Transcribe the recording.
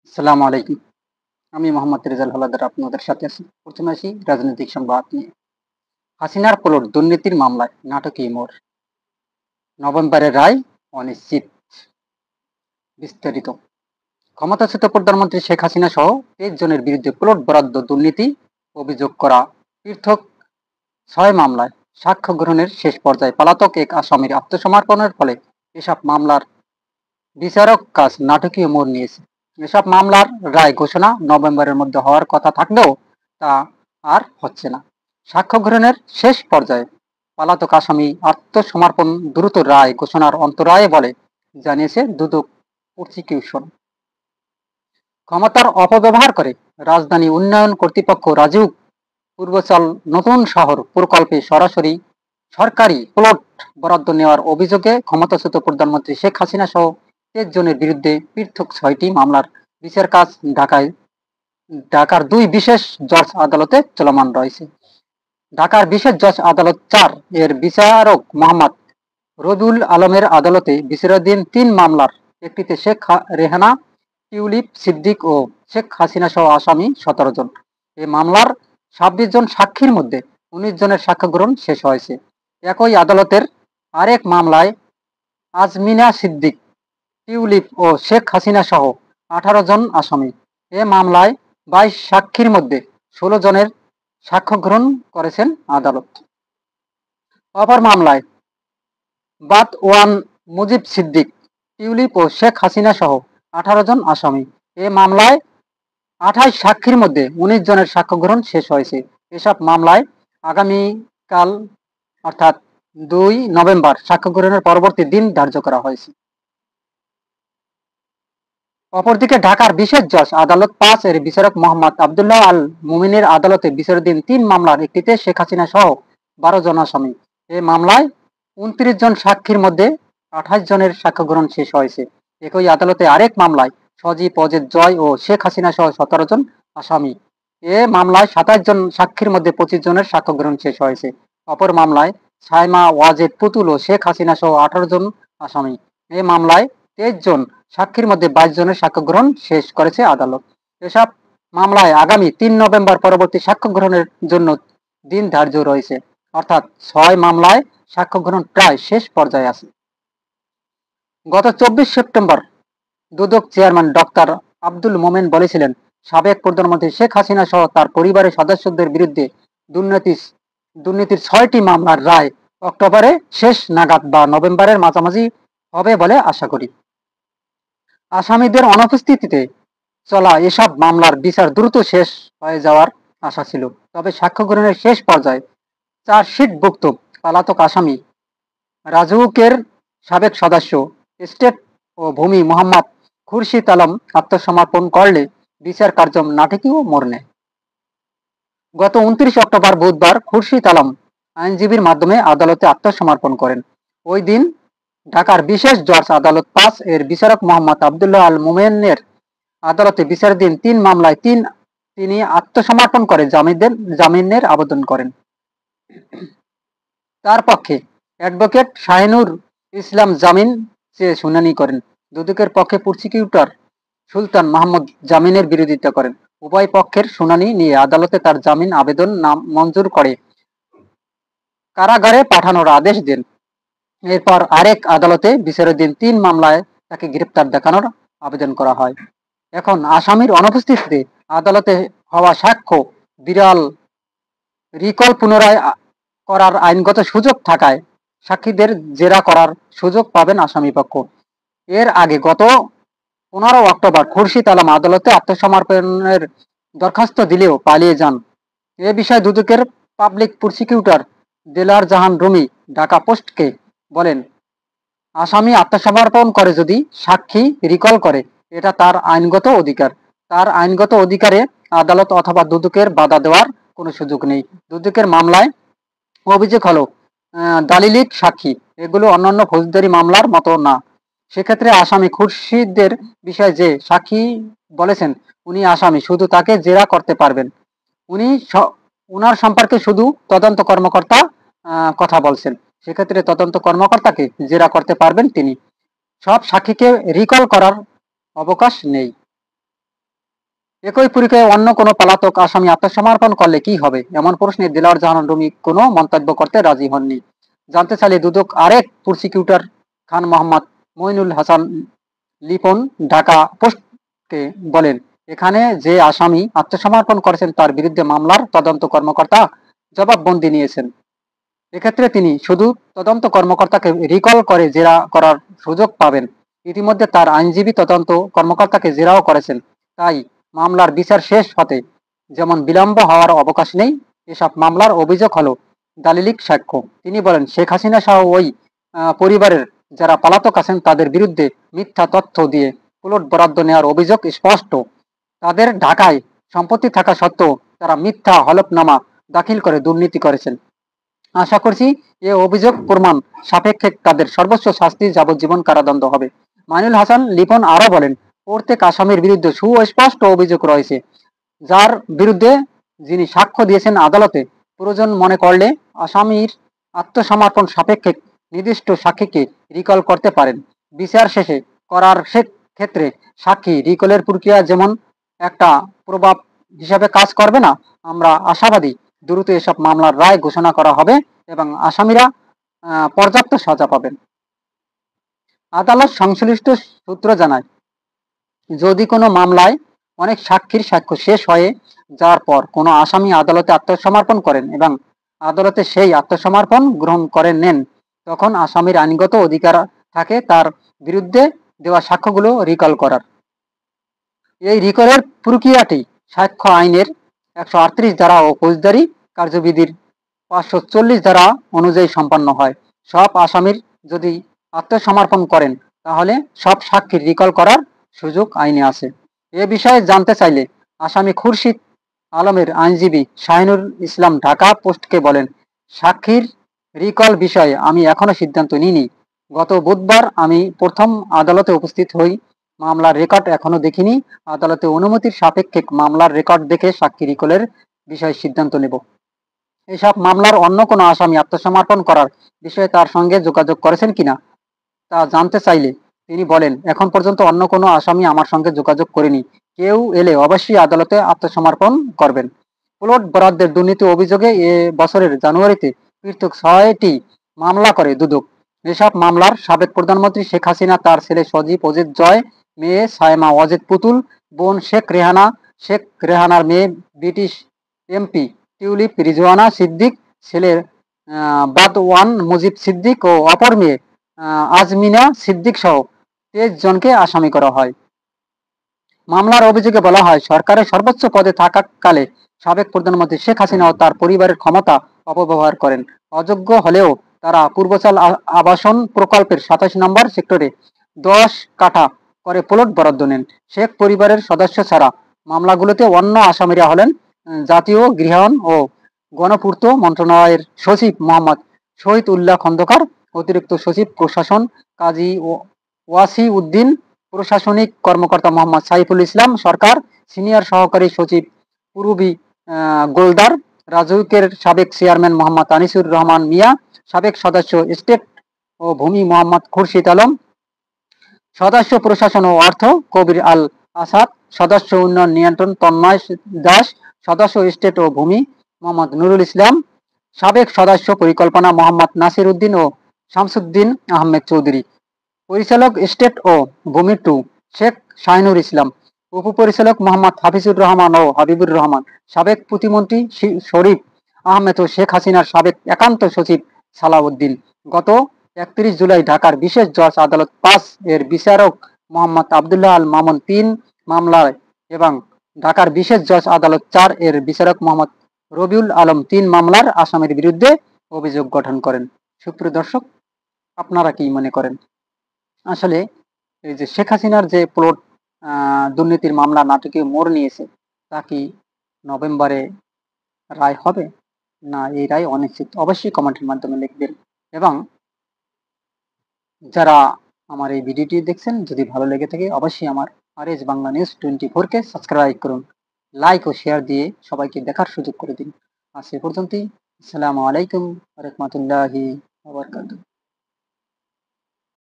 আসসালামু আলাইকুম। আমি মোহাম্মদ রেজাল হাওলাদার আপনাদের সাথে আছি। প্রথমে আসি রাজনৈতিক সংবাদ নিয়ে। হাসিনার প্লট দুর্নীতির মামলায় নাটকীয় মোড়। নভেম্বরের রায় অনিশ্চিত। বিস্তারিত। ক্ষমতাচ্যুত প্রধানমন্ত্রী শেখ হাসিনা সহ 23 জনের বিরুদ্ধে প্লট বরাদ্দ দুর্নীতি অভিযোগ করা পৃথক 6 মামলায় সাক্ষ্য গ্রহণের শেষ পর্যায়ে পলাতক এক আসামির আত্মসমর্পণের ফলে এসব মামলার বিচারক কাজ নাটকীয় মোড় নিয়েছে। এসব মামলার রায় ঘোষণা নভেম্বরের মধ্যে হওয়ার কথা থাকলেও তা আর হচ্ছে না। সাক্ষ্য গ্রহণের শেষ পর্যায়ে পলাতক আসামি আত্মসমর্পণ দ্রুত রায় ঘোষণার অন্তরায়ে বলে জানিয়েছে দুদক প্রসিকিউশন। ক্ষমতার অপব্যবহার করে রাজধানী উন্নয়ন কর্তৃপক্ষ রাজউক পূর্বাঞ্চল নতুন শহর প্রকল্পে সরাসরি সরকারি প্লট বরাদ্দ নেওয়ার অভিযোগে ক্ষমতাচ্যুত প্রধানমন্ত্রী শেখ হাসিনা সহ 23 জনের বিরুদ্ধে পৃথক 6টি মামলার বিচার কাজ ঢাকার 2 বিশেষ জজ আদালতে চলমান রয়েছে। ঢাকার বিশেষ জজ আদালত 4 এর বিচারক মোহাম্মদ রবিউল আলমের আদালতে বিচারাধীন 3 মামলার একটিতে শেখ রেহানা, টিউলিপ সিদ্দিক ও শেখ হাসিনা সহ আসামি 17 জন। এই মামলার 26 জন সাক্ষীর মধ্যে 19 জনের সাক্ষ্য গ্রহণ শেষ হয়েছে। একই আদালতের আরেক মামলায় আজমিনা সিদ্দিক, টিউলিপ ও শেখ হাসিনা সহ 18 জন আসামি। এ মামলায় 22 সাক্ষীর মধ্যে 16 জনের সাক্ষ্য গ্রহণ করেছেন আদালত। অপর মামলায় বাদ ওয়ান মুজিব সিদ্দিক, টিউলিপ ও শেখ হাসিনা সহ 18 জন আসামি। এ মামলায় 28 সাক্ষীর মধ্যে 19 জনের সাক্ষ্য গ্রহণ শেষ হয়েছে। এসব মামলায় আগামীকাল অর্থাৎ 2 নভেম্বর সাক্ষ্য গ্রহণের পরবর্তী দিন ধার্য করা হয়েছে। অপরদিকে ঢাকার বিশেষ জজ আদালত 5 এর বিচারক মোহাম্মদ আবদুল্লাহ আল মুমিনের আদালতে বিচারাধীন 3 মামলার একটিতে শেখ হাসিনা সহ 12 জন আসামি। এ মামলায় 29 জন সাক্ষীর মধ্যে 28 জনের সাক্ষ্য গ্রহণ শেষ হয়েছে। একই আদালতে আরেক মামলায় সজীব, অজিত, জয় ও শেখ হাসিনা সহ 17 জন আসামি। এ মামলায় 27 জন সাক্ষীর মধ্যে 25 জনের সাক্ষ্য গ্রহণ শেষ হয়েছে। অপর মামলায় সাইমা, ওয়াজেদ, পুতুল ও শেখ হাসিনা সহ 18 জন আসামি। এ মামলায় 23 জন সাক্ষীর মধ্যে 22 জনের সাক্ষ্য গ্রহণ শেষ করেছে আদালত। এসব মামলায় আগামী 3 নভেম্বর পরবর্তী সাক্ষ্য গ্রহণের জন্য দিন ধার্য রয়েছে। অর্থাৎ 6 মামলায় সাক্ষ্য গ্রহণ প্রায় শেষ পর্যায়ে আছে। গত 24 সেপ্টেম্বর দুদক চেয়ারম্যান ডক্টর আব্দুল মোমেন বলেছিলেন, সাবেক প্রধানমন্ত্রী শেখ হাসিনা সহ তার পরিবারের সদস্যদের বিরুদ্ধে দুর্নীতির 6টি মামলার রায় অক্টোবরে শেষ নাগাদ বা নভেম্বরের মাঝামাঝি হবে বলে আশা করি। আসামিদের অনুপস্থিতিতে চলা এসব মামলার বিচার দ্রুত শেষ হয়ে যাওয়ার আশা ছিল। তবে সাক্ষ্য গ্রহণের শেষ পর্যায়ে চার্জশিটভুক্ত পলাতক আসামি রাজউকের সাবেক সদস্য স্টেট ও ভূমি মোহাম্মদ খুরশিদ আলম আত্মসমর্পণ করলে বিচার কার্য নাটকীয় মোড় নেয়। গত 29 অক্টোবর বুধবার খুরশিদ আলম আইনজীবীর মাধ্যমে আদালতে আত্মসমর্পণ করেন। ওই দিন ঢাকার বিশেষ জজ আদালত 5 এর বিচারক মোহাম্মদ আবদুল্লাহ আল মোমেনের আদালতে বিচারাধীন 3 মামলায় তিনি আত্মসমর্পণ করে জামিনের আবেদন করেন। তার পক্ষে অ্যাডভোকেট শাহিনুর ইসলাম জামিন চেয়ে শুনানি করেন। দুদকের পক্ষে প্রসিকিউটর সুলতান মাহমুদ জামিনের বিরোধিতা করেন। উভয় পক্ষের শুনানি নিয়ে আদালতে তার জামিন আবেদন মঞ্জুর করে কারাগারে পাঠানোর আদেশ দেন। এরপর আরেক আদালতে বিচারাধীন 3 মামলায় তাকে গ্রেপ্তার দেখানোর আবেদন করা হয়। এখন আসামির অনুপস্থিতিতে আদালতে হওয়া সাক্ষ্য বিরল রিকল পুনরায় করার আইনগত সুযোগ থাকায় সাক্ষীদের জেরা করার সুযোগ পাবেন আসামিপক্ষ। এর আগে গত 15 অক্টোবর খুরশিদ আলম আদালতে আত্মসমর্পণের দরখাস্ত দিলেও পালিয়ে যান। এ বিষয়ে দুদকের পাবলিক প্রসিকিউটর দেলার জাহান রুমি ঢাকা পোস্টকে বলেন, আসামি আত্মসমর্পণ করে যদি সাক্ষী রিকল করে, এটা তার আইনগত অধিকার। তার আইনগত অধিকারে আদালত অথবা দুদকের বাধা দেওয়ার কোনো সুযোগ নেই। দুদকের মামলায় অভিযোগ হলো দালিলিক সাক্ষী, এগুলো অন্যান্য ফৌজদারি মামলার মতো না। সেক্ষেত্রে আসামি খুরশিদের বিষয়ে যে সাক্ষী বলেছেন উনি আসামি, শুধু তাকে জেরা করতে পারবেন। উনার সম্পর্কে শুধু তদন্ত কর্মকর্তা কথা বলছেন। সেক্ষেত্রে তদন্ত কর্মকর্তাকে জেরা করতে পারবেন তিনি। সব সাক্ষীকে রিকল করার অবকাশ নেই। একই পরীক্ষায় অন্য কোনো পলাতক আসামি আত্মসমর্পণ করলে কি হবে, এমন প্রশ্নে দিলওয়ার জাহান রুমি কোনো মন্তব্য করতে রাজি হননি। জানতে চাইলে দুদক আরেক প্রসিকিউটর খান মোহাম্মদ মইনুল হাসান লিপন ঢাকা পোস্টকে বলেন, এখানে যে আসামি আত্মসমর্পণ করেছেন তার বিরুদ্ধে মামলার তদন্ত কর্মকর্তা জবাববন্দি নিয়েছেন। এক্ষেত্রে তিনি শুধু তদন্ত কর্মকর্তাকে রিকল করে জেরা করার সুযোগ পাবেন। ইতিমধ্যে তার আইনজীবী তদন্ত কর্মকর্তাকে জেরাও করেছেন। তাই মামলার বিচার শেষ হতে যেমন বিলম্ব হওয়ার অবকাশ নেই। এসব মামলার অভিযোগ হলো দালিলিক সাক্ষ্য। তিনি বলেন, শেখ হাসিনা সহ ওই পরিবারের যারা পলাতক আছেন তাদের বিরুদ্ধে মিথ্যা তথ্য দিয়ে প্লট বরাদ্দ নেওয়ার অভিযোগ স্পষ্ট। তাদের ঢাকায় সম্পত্তি থাকা সত্ত্বেও তারা মিথ্যা হলফনামা দাখিল করে দুর্নীতি করেছেন। আশা করছি এ অভিযোগ প্রমাণ সাপেক্ষে তাদের সর্বোচ্চ শাস্তি যাবজ্জীবন কারাদণ্ড হবে। মাইনুল হাসান লিপন আরো বলেন, প্রত্যেক আসামির বিরুদ্ধে সুস্পষ্ট অভিযোগ রয়েছে, যার বিরুদ্ধে যিনি সাক্ষ্য দিয়েছেন আদালতে প্রয়োজন মনে করলে আসামির আত্মসমর্পণ সাপেক্ষে নির্দিষ্ট সাক্ষীকে রিকল করতে পারেন। বিচার শেষে করার ক্ষেত্রে সাক্ষী রিকলের প্রক্রিয়া যেমন একটা প্রভাব হিসাবে কাজ করবে না। আমরা আশাবাদী দ্রুত এসব মামলার রায় ঘোষণা করা হবে এবং আসামিরা পর্যাপ্ত সাজা পাবেন। আদালত সংশ্লিষ্ট সূত্র জানায়, যদি কোনো মামলায় অনেক সাক্ষীর সাক্ষ্য শেষ হয়ে যাওয়ার পর কোনো আসামি আদালতে আত্মসমর্পণ করেন এবং আদালতে সেই আত্মসমর্পণ গ্রহণ করে নেন, তখন আসামির আইনগত অধিকার থাকে তার বিরুদ্ধে দেওয়া সাক্ষ্যগুলো রিকল করার। এই রিকলের প্রক্রিয়াটি সাক্ষ্য আইনের 138 ধারা ও ফৌজদারি কার্যবিধির 540 ধারা অনুযায়ী সম্পন্ন হয়। সব আসামির যদি আত্মসমর্পণ করেন তাহলে সব সাক্ষীর রিকল করার সুযোগ আইনে আছে। এ বিষয়ে জানতে চাইলে আসামি খুরশিদ আলমের আইনজীবী শাহিনুর ইসলাম ঢাকা পোস্টকে বলেন, সাক্ষীর রিকল বিষয়ে আমি এখনো সিদ্ধান্ত নিইনি। গত বুধবার আমি প্রথম আদালতে উপস্থিত হই। মামলার রেকর্ড এখনো দেখিনি। আদালতে অনুমতির সাপেক্ষে মামলার রেকর্ড দেখে সাক্ষী রিকলের বিষয়ে সিদ্ধান্ত নেব। এসব মামলার অন্য কোনো আসামি আত্মসমর্পণ করার বিষয়ে তার সঙ্গে যোগাযোগ করেছেন কিনা তা জানতে চাইলে তিনি বলেন, এখন পর্যন্ত অন্য কোনো আসামি আমার সঙ্গে যোগাযোগ করেনি। কেউ এলে অবশ্যই আদালতে আত্মসমর্পণ করবেন। প্লট বরাদ্দের দুর্নীতি অভিযোগে এ বছরের জানুয়ারিতে পৃথক 6টি মামলা করে দুদক। এসব মামলার সাবেক প্রধানমন্ত্রী শেখ হাসিনা, তার ছেলে সজীব অজিত জয়, মেয়ে সায়মা ওয়াজেদ পুতুল, বোন শেখ রেহানা, শেখ রেহানার মেয়ে British MP tulip Rizwana Siddique, ছেলে বাদওয়ান মুজিব সিদ্দিক ও অপর মেয়ে আজমিনা সিদ্দিক সহ 23 জনকে আসামি করা হয়। মামলার অভিযোগে বলা হয়, সরকারের সর্বোচ্চ পদে থাকাকালে সাবেক প্রধানমন্ত্রী শেখ হাসিনা ও তার পরিবারের ক্ষমতা অপব্যবহার করেন। অযোগ্য হলেও তারা পূর্বচাল আবাসন প্রকল্পের 27 নম্বর সেক্টরে 10 কাঠা করে প্লট বরাদ্দ নেন। শেখ পরিবারের সদস্য ছাড়া মামলাগুলোতে অন্য আসামিরা হলেন জাতীয় গৃহায়ন ও গণপূর্ত মন্ত্রণালয়ের সচিব মোহাম্মদ শহীদ উল্লাহ খন্দকার, অতিরিক্ত সচিব প্রশাসন কাজী ওয়াসি উদ্দিন, প্রশাসনিক কর্মকর্তা মোহাম্মদ সাইফুল ইসলাম সরকার, সিনিয়র সহকারী সচিব পুরবী গোলদার, রাজউকের সাবেক চেয়ারম্যান মোহাম্মদ আনিসুর রহমান মিয়া, সাবেক সদস্য স্টেট ও ভূমি মোহাম্মদ খুরশিদ আলম, সদস্য প্রশাসন ও অর্থ কবির আল আসাদ, সদস্য উন্নয়ন নিয়ন্ত্রণ তন্ময় দাস, সদস্য স্টেট ও ভূমি মোহাম্মদ নুরুল ইসলাম, সাবেক সদস্য পরিকল্পনা মোহাম্মদ নাসির উদ্দিন ও শামসুদ্দিন আহমেদ চৌধুরী, পরিচালক স্টেট ও ভূমি 2 শেখ শাহিনুর ইসলাম, উপপরিচালক মোহাম্মদ হাফিজুর রহমান ও হাবিবুর রহমান, সাবেক প্রতিমন্ত্রী শরীফ আহমেদ ও শেখ হাসিনার সাবেক একান্ত সচিব সালাউদ্দিন। গত 31 জুলাই ঢাকার বিশেষ জজ আদালত 5 এর বিচারক মোহাম্মদ আবদুল্লাহ আল মামুন 3 মামলায় এবং ঢাকার বিশেষ জজ আদালত 4 এর বিচারক মোহাম্মদ রবিউল আলম 3 মামলার আসামির বিরুদ্ধে অভিযোগ গঠন করেন। সুপ্রিয় দর্শক, আপনারা কি মনে করেন? আসলে এই যে শেখ হাসিনার যে প্লট দুর্নীতির মামলা নাটকীয় মোড় নিয়েছে, তা কি নভেম্বরে রায় হবে, না এই রায় অনিশ্চিত? অবশ্যই কমেন্টের মাধ্যমে লিখবেন। এবং যারা আমার এই ভিডিওটি দেখছেন, যদি ভালো লেগে থাকে অবশ্যই আমার আরএস বাংলা নিউজ 24-কে সাবস্ক্রাইব করুন, লাইক ও শেয়ার দিয়ে সবাইকে দেখার সুযোগ করে দিন। আজ এ পর্যন্তই। আসসালামু আলাইকুম ওয়া রাহমাতুল্লাহি ওয়া বারাকাতুহু।